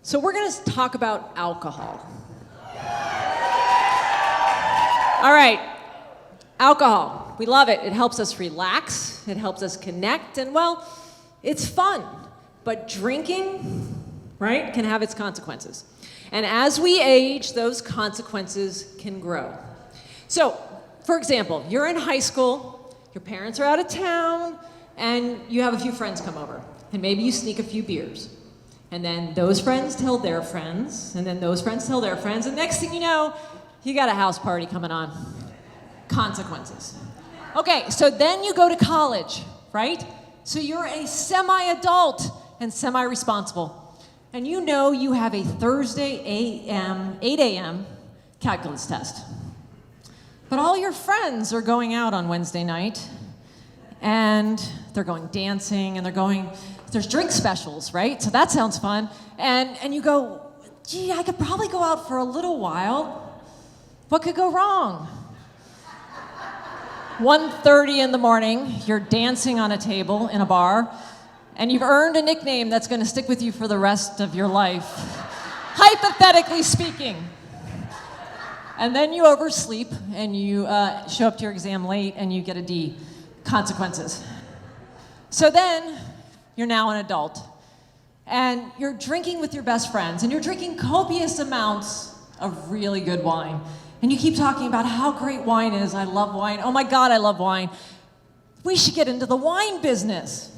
So we're going to talk about alcohol. All right, alcohol. We love it. It helps us relax. It helps us connect. And, well, it's fun. But drinking, right, can have its consequences. And as we age, those consequences can grow. So, for example, you're in high school, your parents are out of town, and you have a few friends come over. And maybe you sneak a few beers. And then those friends tell their friends, and then those friends tell their friends, and next thing you know, you got a house party coming on. Consequences. Okay, so then you go to college, right? So you're a semi-adult and semi-responsible. And you know you have a Thursday 8 a.m. calculus test. But all your friends are going out on Wednesday night, and they're going dancing, and there's drink specials, right? So that sounds fun. And you go, gee, I could probably go out for a little while. What could go wrong? 1:30 in the morning, you're dancing on a table in a bar, and you've earned a nickname that's going to stick with you for the rest of your life, hypothetically speaking. And then you oversleep, and you show up to your exam late, and you get a D. Consequences. So then, you're now an adult, and you're drinking with your best friends, and you're drinking copious amounts of really good wine. And you keep talking about how great wine is. I love wine. Oh my God, I love wine. We should get into the wine business.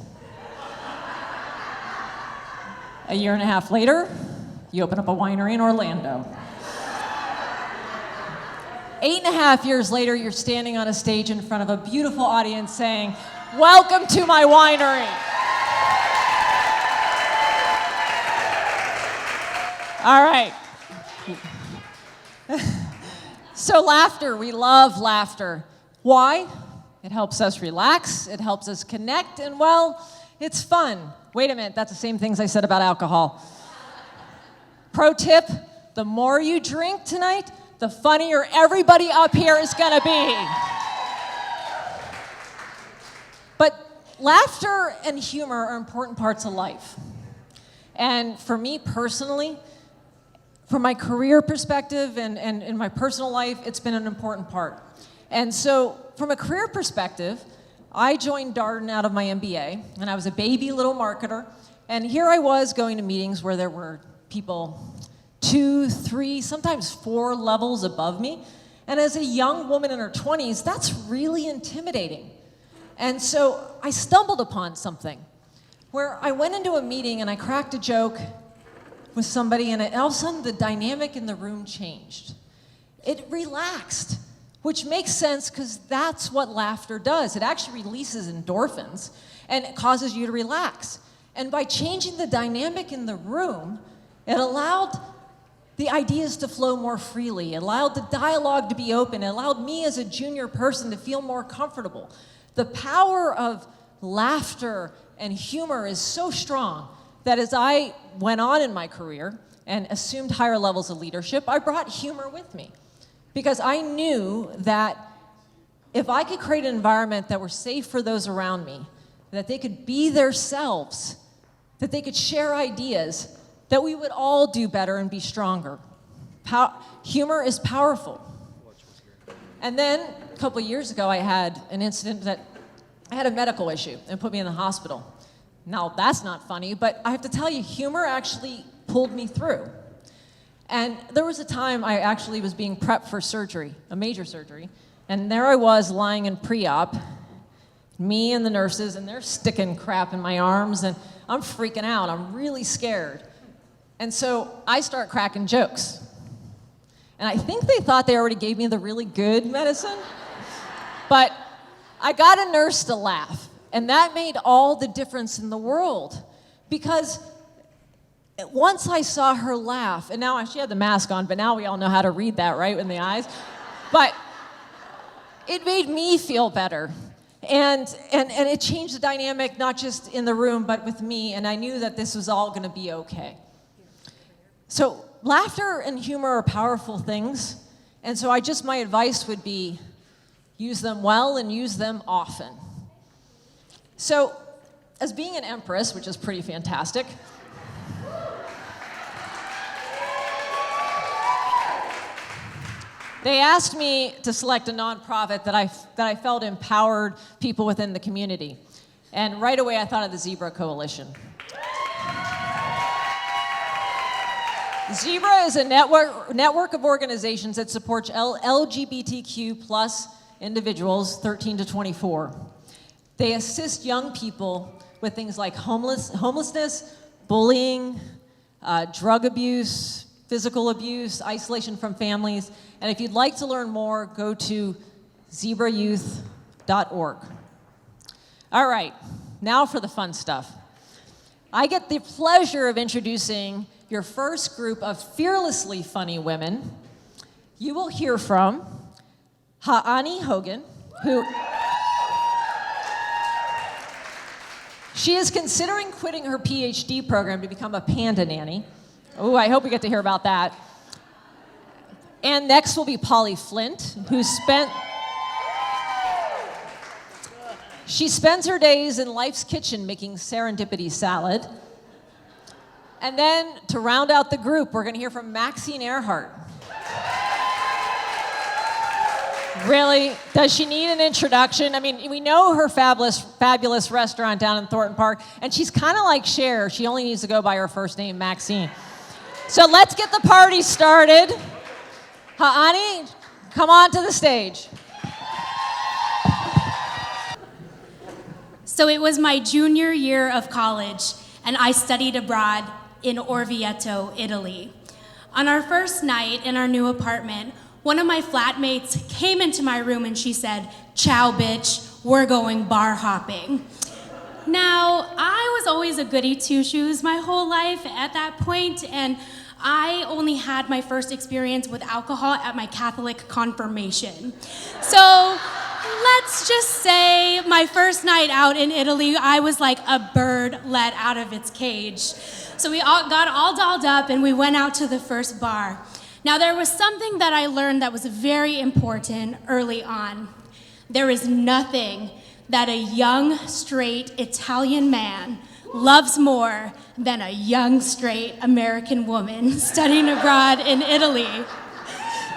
A year and a half later, you open up a winery in Orlando. 8.5 years later, you're standing on a stage in front of a beautiful audience saying, "Welcome to my winery." All right. So laughter, we love laughter. Why? It helps us relax, it helps us connect, and well, it's fun. Wait a minute, that's the same things I said about alcohol. Pro tip, the more you drink tonight, the funnier everybody up here is gonna be. But laughter and humor are important parts of life. And for me personally, from my career perspective and in my personal life, it's been an important part. And so from a career perspective, I joined Darden out of my MBA, and I was a baby little marketer. And here I was going to meetings where there were people 2, 3, sometimes 4 levels above me. And as a young woman in her 20s, that's really intimidating. And so I stumbled upon something where I went into a meeting and I cracked a joke with somebody, and all of a sudden the dynamic in the room changed. It relaxed, which makes sense because that's what laughter does. It actually releases endorphins and it causes you to relax. And by changing the dynamic in the room, it allowed the ideas to flow more freely. It allowed the dialogue to be open. It allowed me as a junior person to feel more comfortable. The power of laughter and humor is so strong that as I went on in my career and assumed higher levels of leadership, I brought humor with me. Because I knew that if I could create an environment that was safe for those around me, that they could be themselves, that they could share ideas, that we would all do better and be stronger. Humor is powerful. And then a couple of years ago, I had an incident that I had a medical issue and put me in the hospital. Now, that's not funny, but I have to tell you, humor actually pulled me through. And there was a time I actually was being prepped for surgery, a major surgery, and there I was lying in pre-op, me and the nurses, and they're sticking crap in my arms, and I'm freaking out. I'm really scared. And so I start cracking jokes. And I think they thought they already gave me the really good medicine, but I got a nurse to laugh. And that made all the difference in the world. Because once I saw her laugh, and now she had the mask on, but now we all know how to read that, right, in the eyes. But it made me feel better. And it changed the dynamic, not just in the room, but with me. And I knew that this was all going to be okay. So laughter and humor are powerful things. And so my advice would be use them well and use them often. So, as being an empress, which is pretty fantastic, They asked me to select a nonprofit that I felt empowered people within the community. And right away I thought of the Zebra Coalition. Zebra is a network of organizations that supports LGBTQ plus individuals 13 to 24. They assist young people with things like homelessness, bullying, drug abuse, physical abuse, isolation from families. And if you'd like to learn more, go to zebrayouth.org. All right, now for the fun stuff. I get the pleasure of introducing your first group of fearlessly funny women. You will hear from Ha'ani Hogan, who she is considering quitting her PhD program to become a panda nanny. Oh, I hope we get to hear about that. And next will be Polly Flint, who she spends her days in Life's Kitchen making serendipity salad. And then to round out the group, we're going to hear from Maxine Earhart. Really? Does she need an introduction? I mean, we know her fabulous restaurant down in Thornton Park, and she's kind of like Cher. She only needs to go by her first name, Maxine. So let's get the party started. Ha'ani, come on to the stage. So it was my junior year of college, and I studied abroad in Orvieto, Italy. On our first night in our new apartment, one of my flatmates came into my room and she said, "Ciao, bitch, we're going bar hopping." Now, I was always a goody two-shoes my whole life at that point, and I only had my first experience with alcohol at my Catholic confirmation. So let's just say my first night out in Italy, I was like a bird let out of its cage. So we all got all dolled up and we went out to the first bar. Now there was something that I learned that was very important early on. There is nothing that a young, straight Italian man loves more than a young, straight American woman studying abroad in Italy.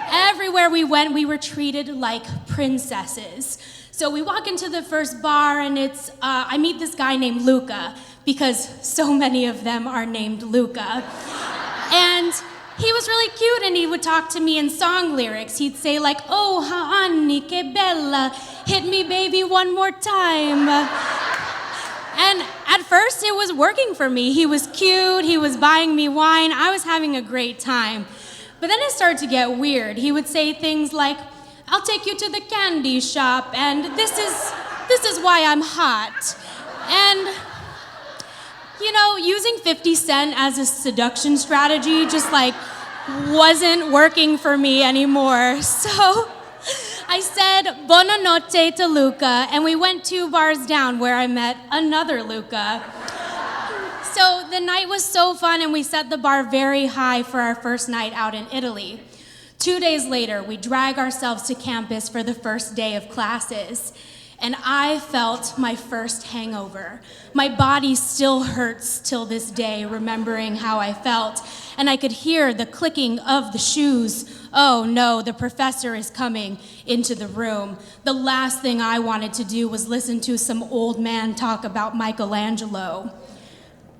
Everywhere we went, we were treated like princesses. So we walk into the first bar and I meet this guy named Luca, because so many of them are named Luca. And he was really cute and he would talk to me in song lyrics. He'd say like, "Oh, Ha'ani, que bella, hit me baby one more time." And at first it was working for me. He was cute, he was buying me wine, I was having a great time. But then it started to get weird. He would say things like, "I'll take you to the candy shop, and this is why I'm hot." And, you know, using 50 Cent as a seduction strategy just like wasn't working for me anymore. So I said buonanotte to Luca, and we went 2 bars down where I met another Luca. So the night was so fun, and we set the bar very high for our first night out in Italy. 2 days later, we drag ourselves to campus for the first day of classes, and I felt my first hangover. My body still hurts till this day, remembering how I felt, and I could hear the clicking of the shoes. Oh no, the professor is coming into the room. The last thing I wanted to do was listen to some old man talk about Michelangelo.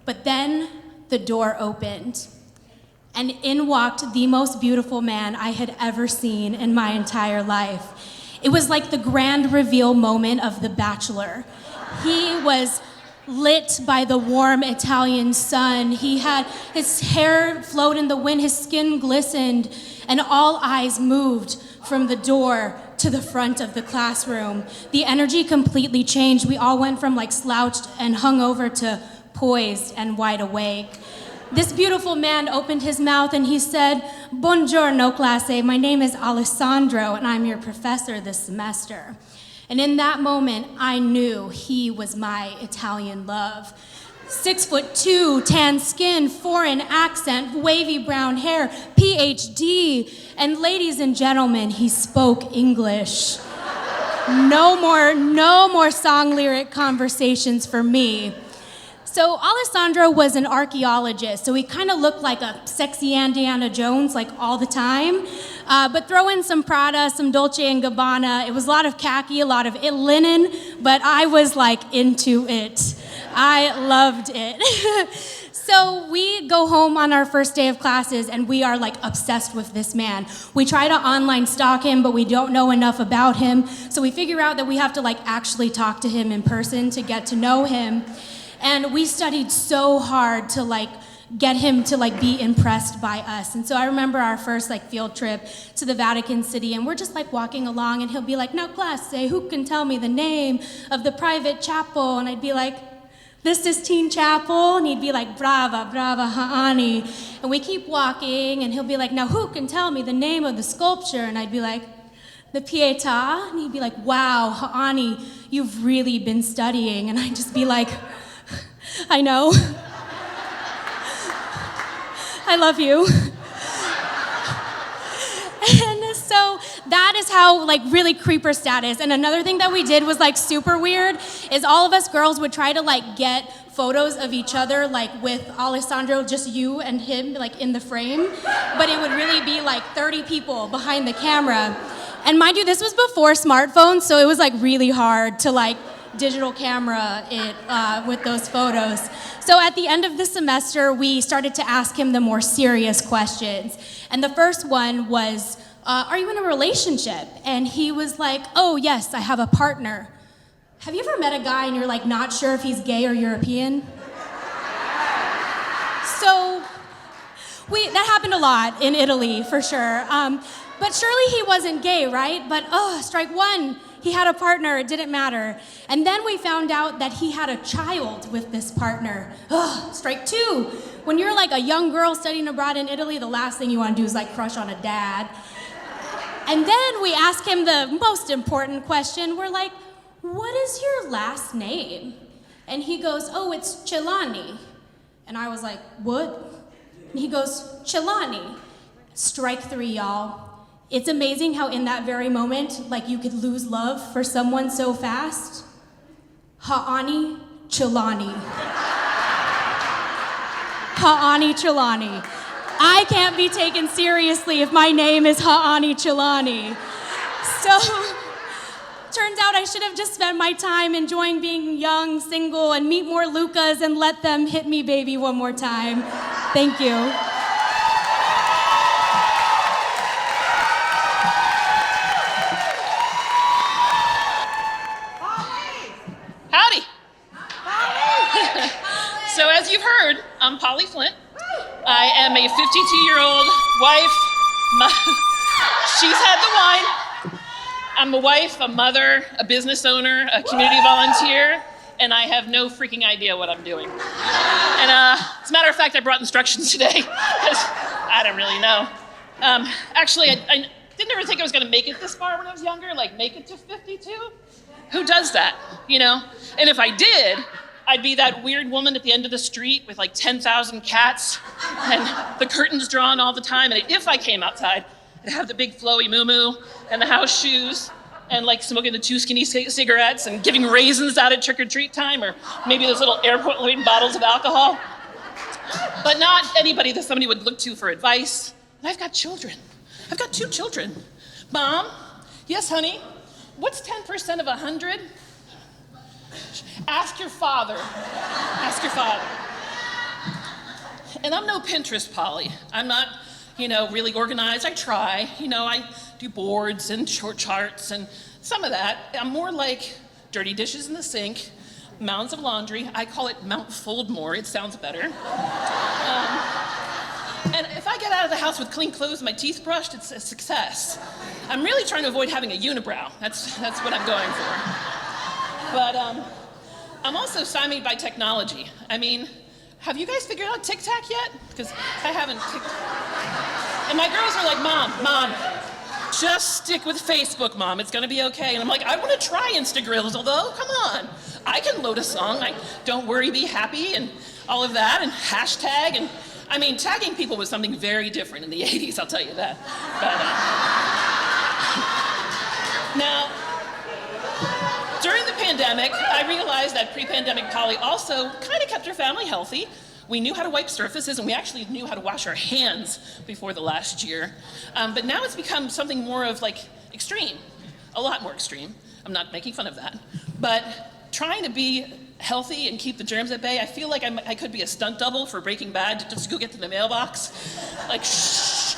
But then the door opened, and in walked the most beautiful man I had ever seen in my entire life. It was like the grand reveal moment of The Bachelor. He was lit by the warm Italian sun. He had his hair float in the wind, his skin glistened, and all eyes moved from the door to the front of the classroom. The energy completely changed. We all went from like slouched and hungover to poised and wide awake. This beautiful man opened his mouth and he said, "Buongiorno, classe. My name is Alessandro and I'm your professor this semester." And in that moment, I knew he was my Italian love. 6'2", tan skin, foreign accent, wavy brown hair, PhD. And ladies and gentlemen, he spoke English. No more song lyric conversations for me. So Alessandro was an archaeologist, so he kind of looked like a sexy Indiana Jones like all the time. But throw in some Prada, some Dolce & Gabbana. It was a lot of khaki, a lot of linen, but I was like into it. I loved it. So we go home on our first day of classes and we are like obsessed with this man. We try to online stalk him, but we don't know enough about him. So we figure out that we have to like actually talk to him in person to get to know him. And we studied so hard to like get him to like be impressed by us. And so I remember our first like field trip to the Vatican City, and we're just like walking along and he'll be like, "Now class, say who can tell me the name of the private chapel?" And I'd be like, "The Sistine Chapel," and he'd be like, "Brava, brava, Ha'ani." And we keep walking, and he'll be like, "Now who can tell me the name of the sculpture?" And I'd be like, "The Pietà." And he'd be like, "Wow, Ha'ani, you've really been studying." And I'd just be like, "I know. I love you." And so that is how like really creeper status. And another thing that we did was like super weird is all of us girls would try to like get photos of each other like with Alessandro, just you and him like in the frame, but it would really be like 30 people behind the camera. And mind you, this was before smartphones, so it was like really hard to like digital camera it with those photos. So at the end of the semester, we started to ask him the more serious questions. And the first one was, "Are you in a relationship?" And he was like, "Oh yes, I have a partner." Have you ever met a guy and you're like not sure if he's gay or European? So that happened a lot in Italy for sure. But surely he wasn't gay, right? But strike one. He had a partner, it didn't matter. And then we found out that he had a child with this partner. Strike two. When you're like a young girl studying abroad in Italy, the last thing you want to do is like crush on a dad. And then we ask him the most important question. We're like, "What is your last name?" And he goes, "Oh, it's Celani." And I was like, "What?" And he goes, "Celani." Strike three, y'all. It's amazing how in that very moment, like you could lose love for someone so fast. Ha'ani Celani. Ha'ani Celani. I can't be taken seriously if my name is Ha'ani Celani. So, turns out I should have just spent my time enjoying being young, single, and meet more Lucas and let them hit me baby one more time. Thank you. Howdy. So as you've heard, I'm Polly Flint. I am a 52-year-old wife. She's had the wine. I'm a wife, a mother, a business owner, a community volunteer, and I have no freaking idea what I'm doing. And as a matter of fact, I brought instructions today because I don't really know. Actually, I didn't ever think I was going to make it this far when I was younger, like make it to 52. Who does that, you know? And if I did, I'd be that weird woman at the end of the street with like 10,000 cats and the curtains drawn all the time. And if I came outside, I'd have the big flowy moo-moo and the house shoes and like smoking the 2 skinny cigarettes and giving raisins out at trick-or-treat time, or maybe those little airport-laden bottles of alcohol. But not anybody that somebody would look to for advice. And I've got children. I've got 2 children. Mom, yes, honey, what's 10% of 100? Ask your father. Ask your father. And I'm no Pinterest, Polly. I'm not, really organized. I try. I do boards and short charts and some of that. I'm more like dirty dishes in the sink, mounds of laundry. I call it Mount Foldmore. It sounds better. And if I get out of the house with clean clothes and my teeth brushed, it's a success. I'm really trying to avoid having a unibrow. That's what I'm going for. But I'm also stymied by technology. I mean, have you guys figured out TikTok yet? Because I haven't. And my girls are like, Mom, just stick with Facebook, Mom. It's gonna be okay. And I'm like, I want to try Instagrills, although, come on. I can load a song like "Don't Worry, Be Happy" and all of that, and hashtag. And I mean, tagging people was something very different in the 80s, I'll tell you that. But, now, during the pandemic, I realized that pre-pandemic Polly also kind of kept her family healthy. We knew how to wipe surfaces, and we actually knew how to wash our hands before the last year. But now it's become something more of like extreme, a lot more extreme. I'm not making fun of that. But trying to be healthy and keep the germs at bay, I feel like I could be a stunt double for Breaking Bad to just go get to the mailbox. Like, shh.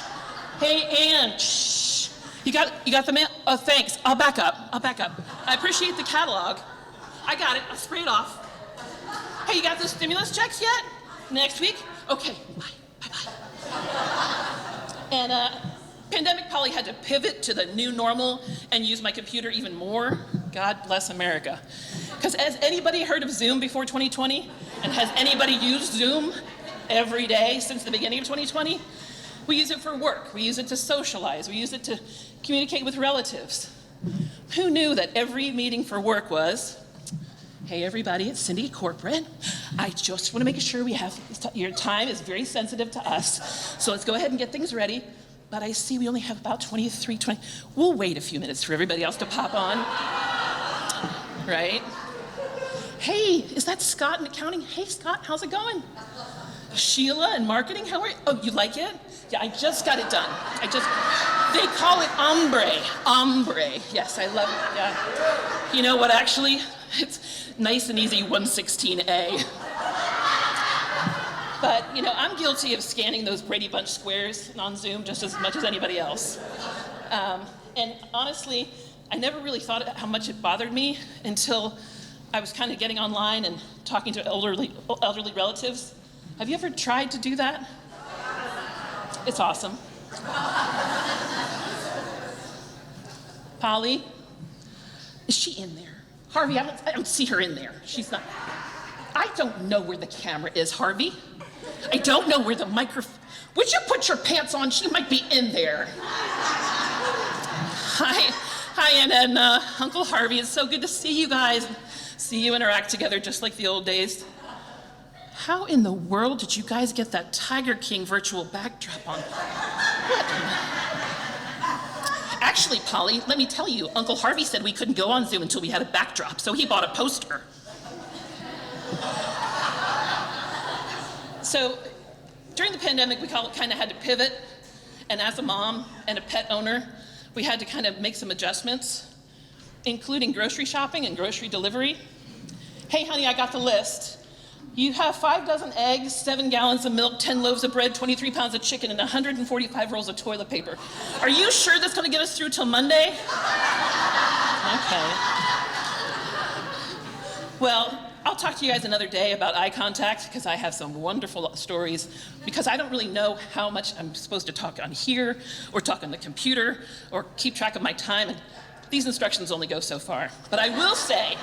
Hey, Ann, shh. You got the mail? Oh, thanks. I'll back up. I appreciate the catalog. I got it. I'll spray it off. Hey, you got the stimulus checks yet? Next week? Okay, bye. And pandemic probably had to pivot to the new normal and use my computer even more. God bless America. Because has anybody heard of Zoom before 2020? And has anybody used Zoom every day since the beginning of 2020? We use it for work. We use it to socialize. We use it to communicate with relatives. Who knew that every meeting for work was, hey everybody, it's Cindy Corporate. I just want to make sure we have, your time is very sensitive to us. So let's go ahead and get things ready. But I see we only have about 20. We'll wait a few minutes for everybody else to pop on. Right? Hey, is that Scott in accounting? Hey Scott, how's it going? Sheila in marketing, how are you? Oh, you like it? Yeah, I just got it done. They call it ombre. Yes, I love it, yeah. You know what, actually? It's nice and easy 116A. But, I'm guilty of scanning those Brady Bunch squares on Zoom just as much as anybody else. And honestly, I never really thought how much it bothered me until I was kind of getting online and talking to elderly relatives. Have you ever tried to do that? It's awesome. Polly, is she in there? Harvey, I don't see her in there. She's not. I don't know where the camera is, Harvey. I don't know where the microphone. Would you put your pants on? She might be in there. Hi, Anna and Uncle Harvey. It's so good to see you guys. See you interact together just like the old days. How in the world did you guys get that Tiger King virtual backdrop on? What? Actually, Polly, let me tell you, Uncle Harvey said we couldn't go on Zoom until we had a backdrop, so he bought a poster. So during the pandemic, we kind of had to pivot, and as a mom and a pet owner, we had to kind of make some adjustments, including grocery shopping and grocery delivery. Hey, honey, I got the list. You have 5 dozen eggs, 7 gallons of milk, 10 loaves of bread, 23 pounds of chicken, and 145 rolls of toilet paper. Are you sure that's gonna get us through till Monday? Okay. Well, I'll talk to you guys another day about eye contact because I have some wonderful stories because I don't really know how much I'm supposed to talk on here or talk on the computer or keep track of my time, and these instructions only go so far. But I will say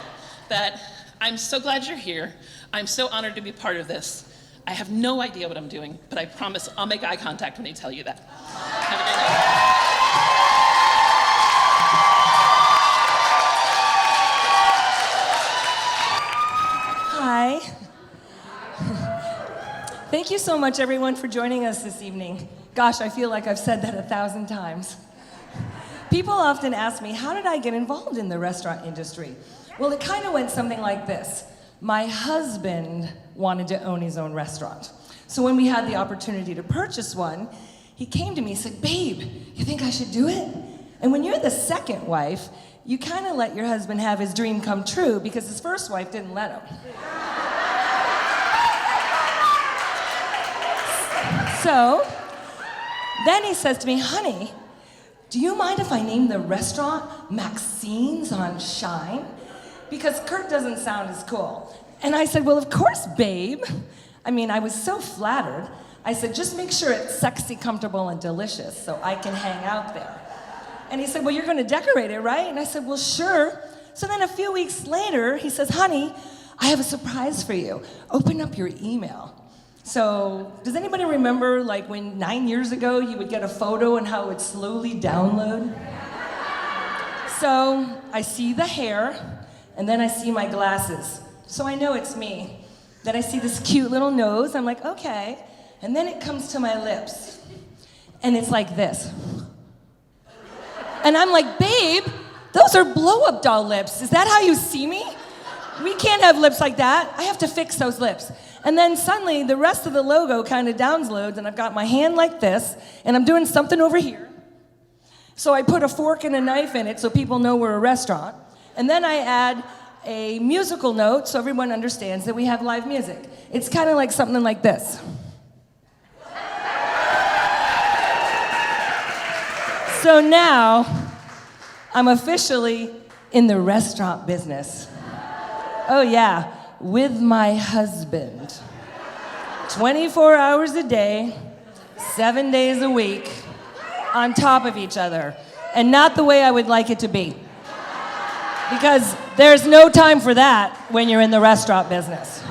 that I'm so glad you're here. I'm so honored to be part of this. I have no idea what I'm doing, but I promise I'll make eye contact when they tell you that. Have a great night. Hi. Thank you so much, everyone, for joining us this evening. Gosh, I feel like I've said that 1,000 times. People often ask me, how did I get involved in the restaurant industry? Well, it kind of went something like this. My husband wanted to own his own restaurant. So when we had the opportunity to purchase one, he came to me and said, babe, you think I should do it? And when you're the second wife, you kind of let your husband have his dream come true because his first wife didn't let him. So then he says to me, honey, do you mind if I name the restaurant Maxine's on Shine? Because Kurt doesn't sound as cool. And I said, well, of course, babe. I mean, I was so flattered. I said, just make sure it's sexy, comfortable, and delicious so I can hang out there. And he said, well, you're gonna decorate it, right? And I said, well, sure. So then a few weeks later, he says, honey, I have a surprise for you. Open up your email. So does anybody remember like when 9 years ago you would get a photo and how it would slowly download? So I see the hair, and then I see my glasses. So I know it's me. Then I see this cute little nose. I'm like, okay. And then it comes to my lips. And it's like this. And I'm like, babe, those are blow-up doll lips. Is that how you see me? We can't have lips like that. I have to fix those lips. And then suddenly the rest of the logo kind of downloads, and I've got my hand like this, and I'm doing something over here. So I put a fork and a knife in it so people know we're a restaurant. And then I add a musical note so everyone understands that we have live music. It's kind of like something like this. So now I'm officially in the restaurant business. Oh yeah, with my husband. 24 hours a day, 7 days a week, on top of each other. And not the way I would like it to be. Because there's no time for that when you're in the restaurant business.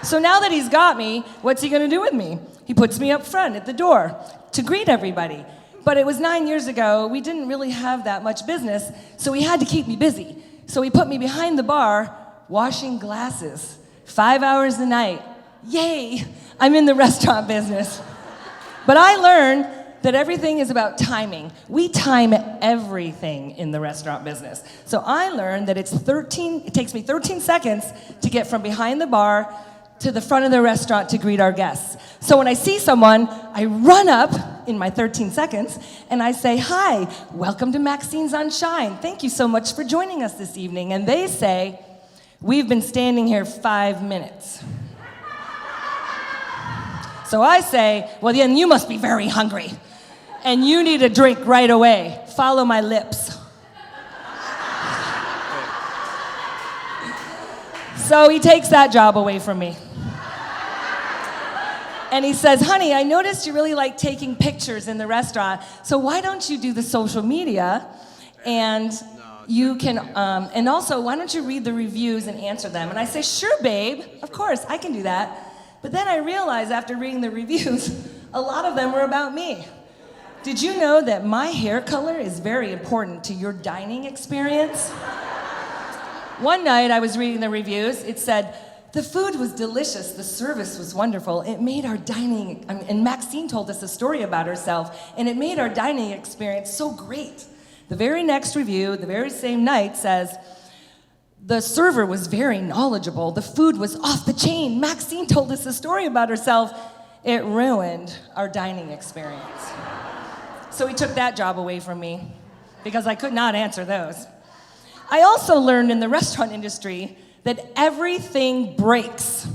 So now that he's got me, what's he gonna do with me? He puts me up front at the door to greet everybody. But it was 9 years ago, we didn't really have that much business, so he had to keep me busy. So he put me behind the bar, washing glasses, 5 hours a night. Yay, I'm in the restaurant business. But I learned that everything is about timing. We time everything in the restaurant business. So I learned that it takes me 13 seconds to get from behind the bar to the front of the restaurant to greet our guests. So when I see someone, I run up in my 13 seconds and I say, "Hi, welcome to Maxine's on Shine. Thank you so much for joining us this evening." And they say, "We've been standing here 5 minutes." So I say, "Well, then you must be very hungry and you need a drink right away. Follow my lips." So he takes that job away from me. And he says, "Honey, I noticed you really like taking pictures in the restaurant, so why don't you do the social media and you can, and also why don't you read the reviews and answer them?" And I say, "Sure, babe, of course, I can do that." But then I realized after reading the reviews, a lot of them were about me. Did you know that my hair color is very important to your dining experience? One night I was reading the reviews, it said, "The food was delicious, the service was wonderful, it made our dining," and Maxine told us a story about herself, "and it made our dining experience so great." The very next review, the very same night, says, "The server was very knowledgeable, the food was off the chain, Maxine told us a story about herself, it ruined our dining experience." So he took that job away from me because I could not answer those. I also learned in the restaurant industry that everything breaks.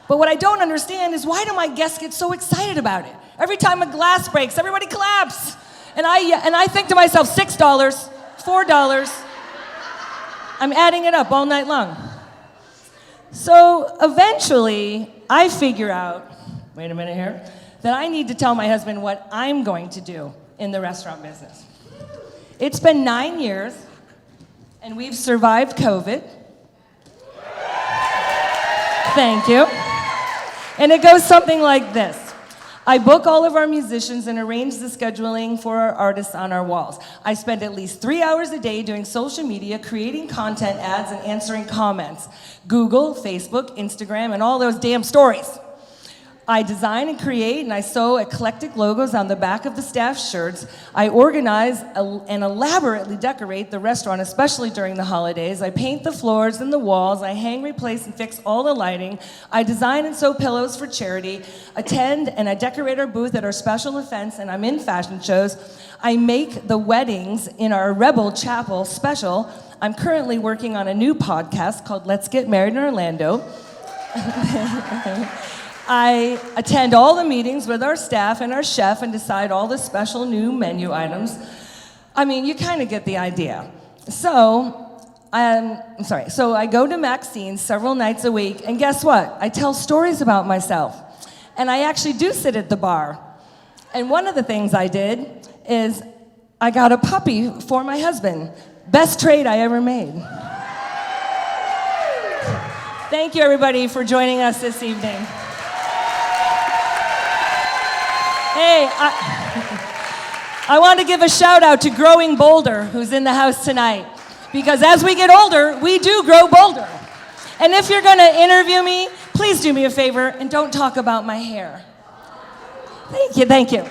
But what I don't understand is why do my guests get so excited about it? Every time a glass breaks, everybody claps. And I think to myself, $6, $4. I'm adding it up all night long. So eventually, I figure out, wait a minute here, that I need to tell my husband what I'm going to do in the restaurant business. It's been 9 years, and we've survived COVID. Thank you. And it goes something like this. I book all of our musicians and arrange the scheduling for our artists on our walls. I spend at least 3 hours a day doing social media, creating content, ads, and answering comments. Google, Facebook, Instagram, and all those damn stories. I design and create and I sew eclectic logos on the back of the staff shirts. I organize and elaborately decorate the restaurant, especially during the holidays. I paint the floors and the walls. I hang, replace, and fix all the lighting. I design and sew pillows for charity. Attend and I decorate our booth at our special events, and I'm in fashion shows. I make the weddings in our Rebel Chapel special. I'm currently working on a new podcast called Let's Get Married in Orlando. I attend all the meetings with our staff and our chef and decide all the special new menu items. I mean, you kind of get the idea. So I go to Maxine's several nights a week, and guess what? I tell stories about myself. And I actually do sit at the bar. And one of the things I did is I got a puppy for my husband. Best trade I ever made. Thank you, everybody, for joining us this evening. Hey, I want to give a shout out to Growing Boulder, who's in the house tonight. Because as we get older, we do grow bolder. And if you're going to interview me, please do me a favor and don't talk about my hair. Thank you, thank you.